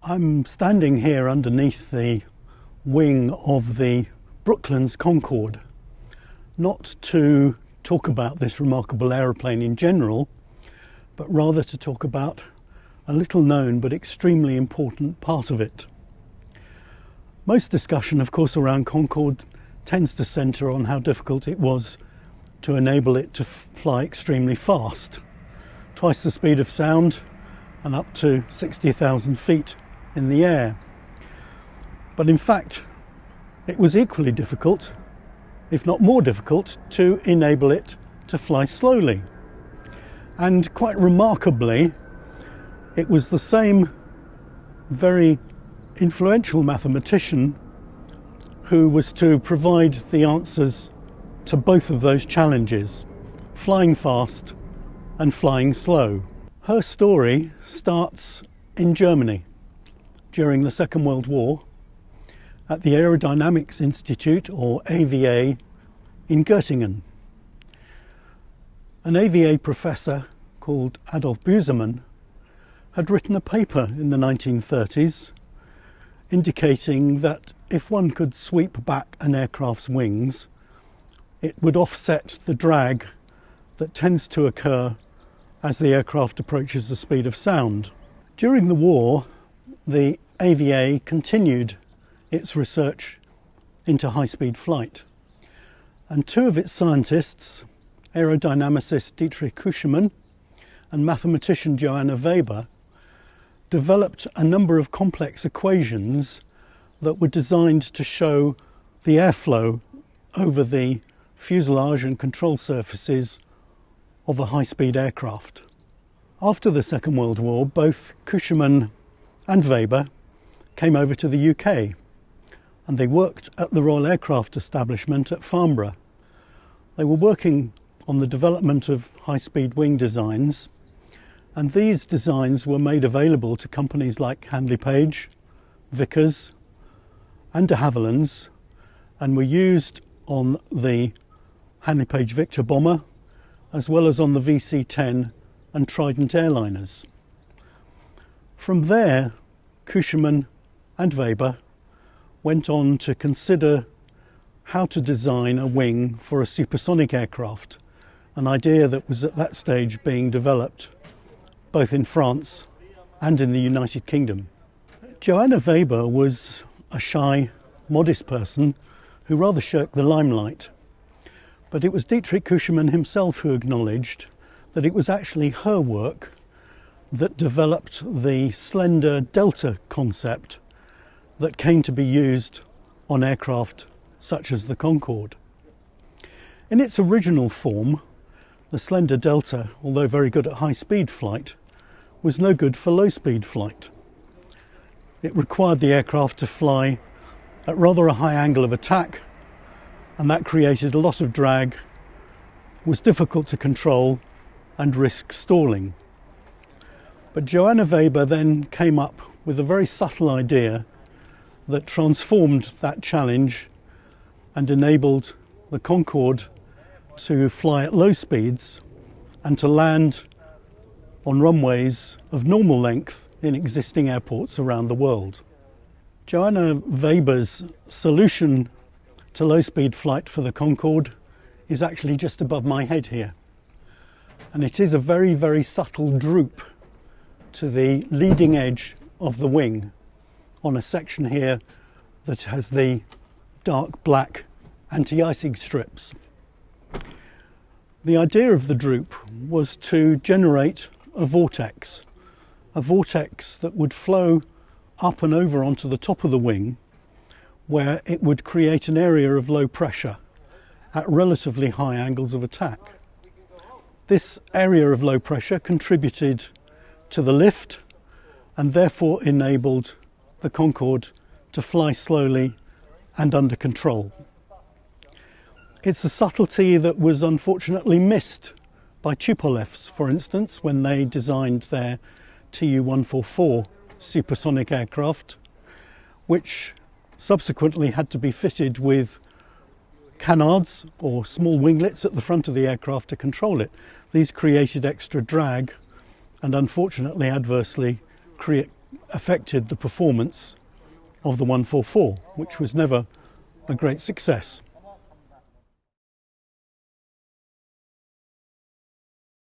I'm standing here underneath the wing of the Brooklands Concorde, not to talk about this remarkable aeroplane in general, but rather to talk about a little known but extremely important part of it. Most discussion, of course, around Concorde tends to centre on how difficult it was to enable it to fly extremely fast, twice the speed of sound and up to 60,000 feet in the air. But in fact, it was equally difficult, if not more difficult, to enable it to fly slowly. And quite remarkably, it was the same very influential mathematician who was to provide the answers to both of those challenges, flying fast and flying slow. Her story starts in Germany during the Second World War at the Aerodynamics Institute, or AVA, in Göttingen. An AVA professor called Adolf Busemann had written a paper in the 1930s indicating that if one could sweep back an aircraft's wings, it would offset the drag that tends to occur as the aircraft approaches the speed of sound. During the war, the AVA continued its research into high-speed flight, and two of its scientists, aerodynamicist Dietrich Küchemann and mathematician Johanna Weber, developed a number of complex equations that were designed to show the airflow over the fuselage and control surfaces of a high-speed aircraft. After the Second World War, both Küchemann and Weber came over to the UK, and they worked at the Royal Aircraft Establishment at Farnborough. They were working on the development of high-speed wing designs, and these designs were made available to companies like Handley Page, Vickers and de Havilland's, and were used on the Handley Page Victor bomber as well as on the VC-10 and Trident airliners. From there, Küchemann and Weber went on to consider how to design a wing for a supersonic aircraft, an idea that was at that stage being developed both in France and in the United Kingdom. Johanna Weber was a shy, modest person who rather shirked the limelight, but it was Dietrich Küchemann himself who acknowledged that it was actually her work that developed the slender delta concept that came to be used on aircraft such as the Concorde. In its original form, the slender delta, although very good at high-speed flight, was no good for low-speed flight. It required the aircraft to fly at rather a high angle of attack, and that created a lot of drag, was difficult to control, and risked stalling. But Johanna Weber then came up with a very subtle idea that transformed that challenge and enabled the Concorde to fly at low speeds and to land on runways of normal length in existing airports around the world. Johanna Weber's solution to low-speed flight for the Concorde is actually just above my head here. And it is a very, very subtle droop to the leading edge of the wing on a section here that has the dark black anti-icing strips. The idea of the droop was to generate a vortex that would flow up and over onto the top of the wing, where it would create an area of low pressure at relatively high angles of attack. This area of low pressure contributed to the lift and therefore enabled the Concorde to fly slowly and under control. It's a subtlety that was unfortunately missed by Tupolevs, for instance, when they designed their Tu-144 supersonic aircraft, which subsequently had to be fitted with canards or small winglets at the front of the aircraft to control it. These created extra drag and unfortunately adversely affected the performance of the 144, which was never a great success.